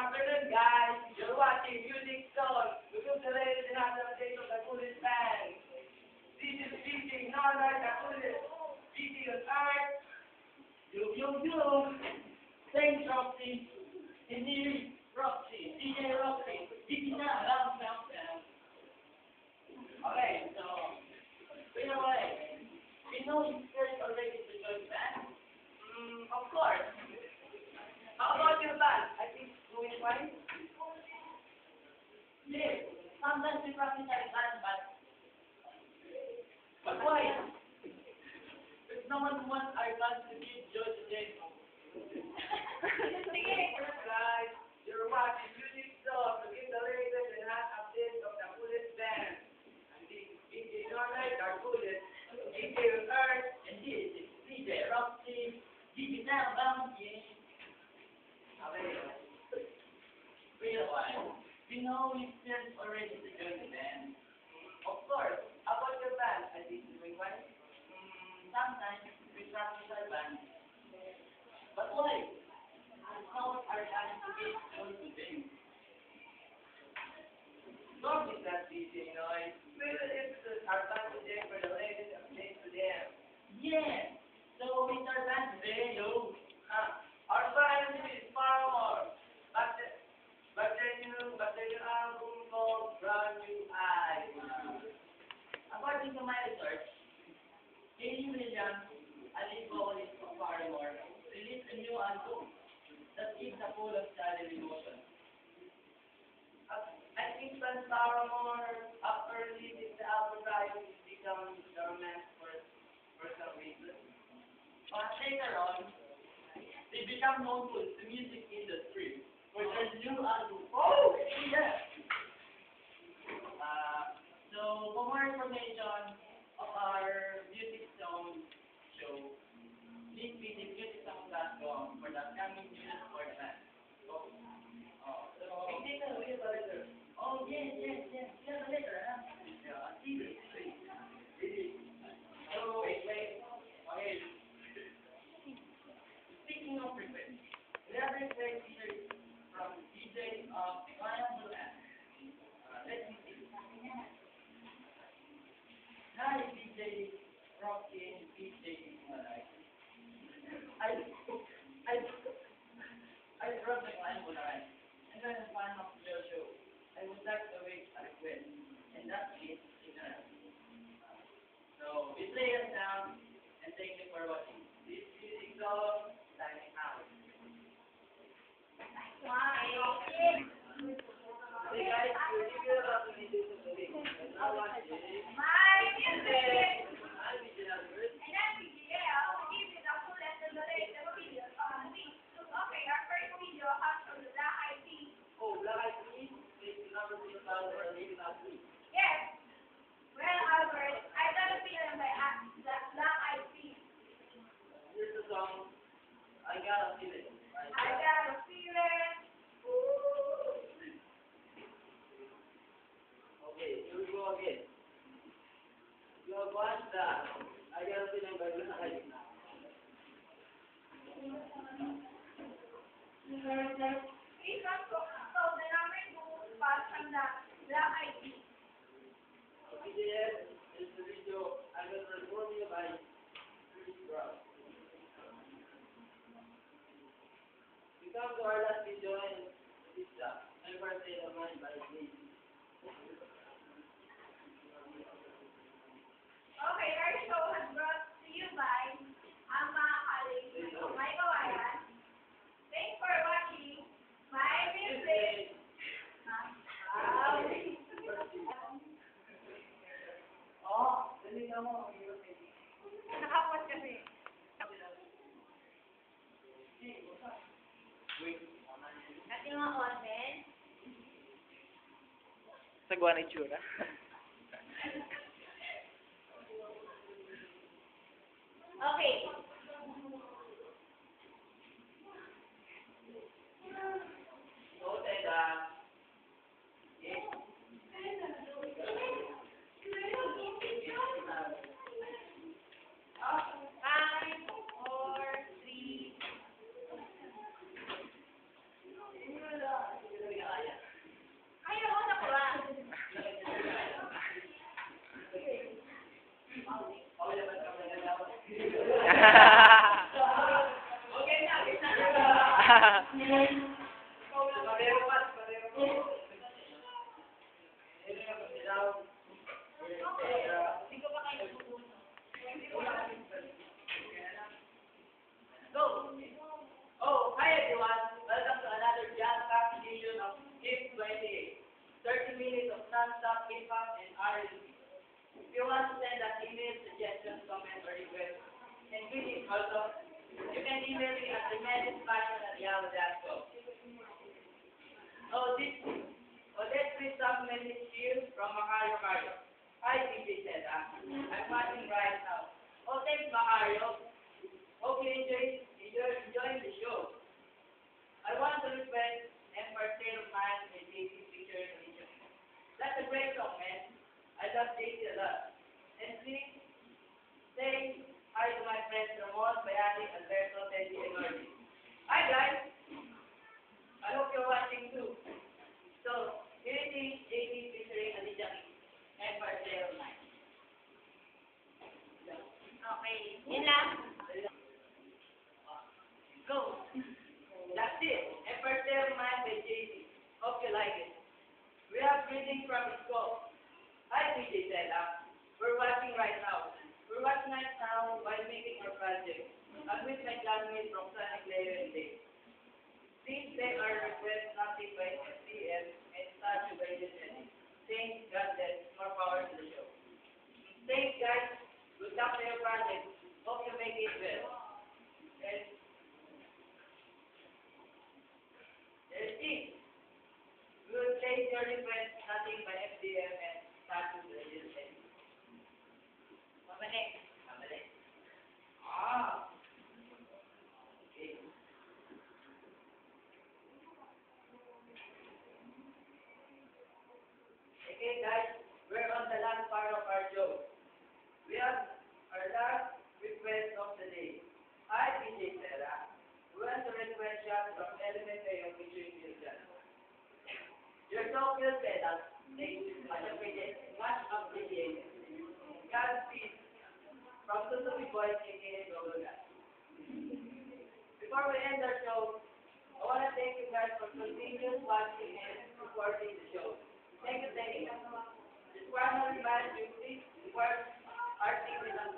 afternoon, guys. You're watching Music Zone. This is the latest and update of the coolest band. This is featuring Norbert, the coolest DJ on earth. Yo. Thanks, Roxy. Hindi Roxy. DJ Roxy. DJ na. Down. Okay, so, by the way, we know you guys are ready to join band. Of course. How about your band? I think doing fine. Yes. Sometimes we practice our band, but why? If no one wants our band to give joy to them. Guys, you're watching Music Zone to get the latest and hot updates of the coolest band. And this is Norbert, our coolest DJ on earth, and this is DJ Roxy. DJ down, yeah. Real one. We know you guys already to join the band. Of course. How about your band? I think doing well. Sometimes we practice our band. But why? How are trying to get joined to them? Don't be that DJ noise. We will introduce our band today for the latest updates to them. Yeah. So with our band today, yo. Our band is Paramore. But their new album called Brand New Eyes. According to my research, Katie Williams, a lead vocalist of Paramore, released a new album that is full of sad emotion. I think that Paramore, after releasing the album, it became dormant for some reason. But later on, they become known to the music industry for their new album. Oh, yeah. So, for more information of our Music Zone show, please visit musiczone.com for the upcoming news for the band. Oh, yes. Yeah, the letter, huh? Yeah, see. So, wait. Okay. Speaking of requests, we have requests here from DJ of Triangle App. Let me see. Hi, DJ Rocky and DJ Malay. I brought the Triangle App, and then a fan of your show. I would like to make a request, and that is ignorance. So, we play us down, and thank you for watching. This is Zone. Signing out. Hey guys, we'll give you a music of the week. And now watching My Music! I'm Regional Bird. And I'm BGL. I'll give you the full and the latest videos on the week. Okay, our first video comes from the Black Eyed Peas. Oh, Black Eyed Peas? It's number 6,000 or maybe last week. Yes. Well, Albert, I got a feeling by the Black Eyed Peas. Here's the song. I got a feeling. I got a feeling. Okay, here we go again. You have watched that. I got a feeling by Black Eyed Peas. So the number 2 was from the Black Eyed Peas. Okay, yes, this is the video. I'm going to perform you by Chris Brown. We come to our last video and it's my birthday of mine by me. Okay, our show has brought to you by ang mga colleagues ng May Kawayan. Thanks for watching My Music. Oh, dali na mo. Nakapos kasi. At yung mga content. Sagwa na itsura. Okay. So, Teta. Yes. 5, 4, 3. Okay naman ka magalaw. Okay na, kita na. Parero pas, parero pas. Hindi na magalaw. Hindi ko pa kayo pupunta. Go! Oh, hi everyone. Welcome to another jam packed edition of Hip 28. 30 minutes of non-stop hip-hop and R&B. If you want to send us email, suggestions, comments, or requests, and greetings also, you can email me at tremendouspassion@yahoo.com. Let's read some message here from Macario. Hi, DJ Seda. I'm watching right now. Oh, thanks, Macario. Hope you enjoying the show. I want to request Empire State of Mind and JC Picture Edition. That's a great song, man. I love JC a lot. And please say hi to my friends Ramon, Bayani, Alberto, Teddy, and Marty. Hi guys! I hope you're watching too. So, here it is, JC featuring Alicia Empire State of Mind. Okay. Yun lang. Go! That's it. Empire State of Mind by JC. Hope you like it. We have greetings from school. Hi, DJ Seda. We're watching right now. We're watching right now while making our project. I'm with my classmates from Sonic Layer and Dave. Please play our request nothing by SDM and statue by Disney. Thanks, God bless. More power to the show. Thanks, guys. Good luck to your project. Hope you make it well. And there's it. We will play your request nothing by FDM and statue by Disney. Mamalik. Kamali. Ah. Okay. Okay, guys, we're on the last part of our show. We have our last request of the day. Hi, DJ Sarah. We want to request shot from Element Ayo featuring Diljan. Your song will set up. Thank you. Much appreciated. Godspeed. From the Sufi Boys, aka Gogoga. Before we end our show, I want to thank you guys for continuing watching and supporting the show. Thank you, thank you. This one on demand duty requires artists and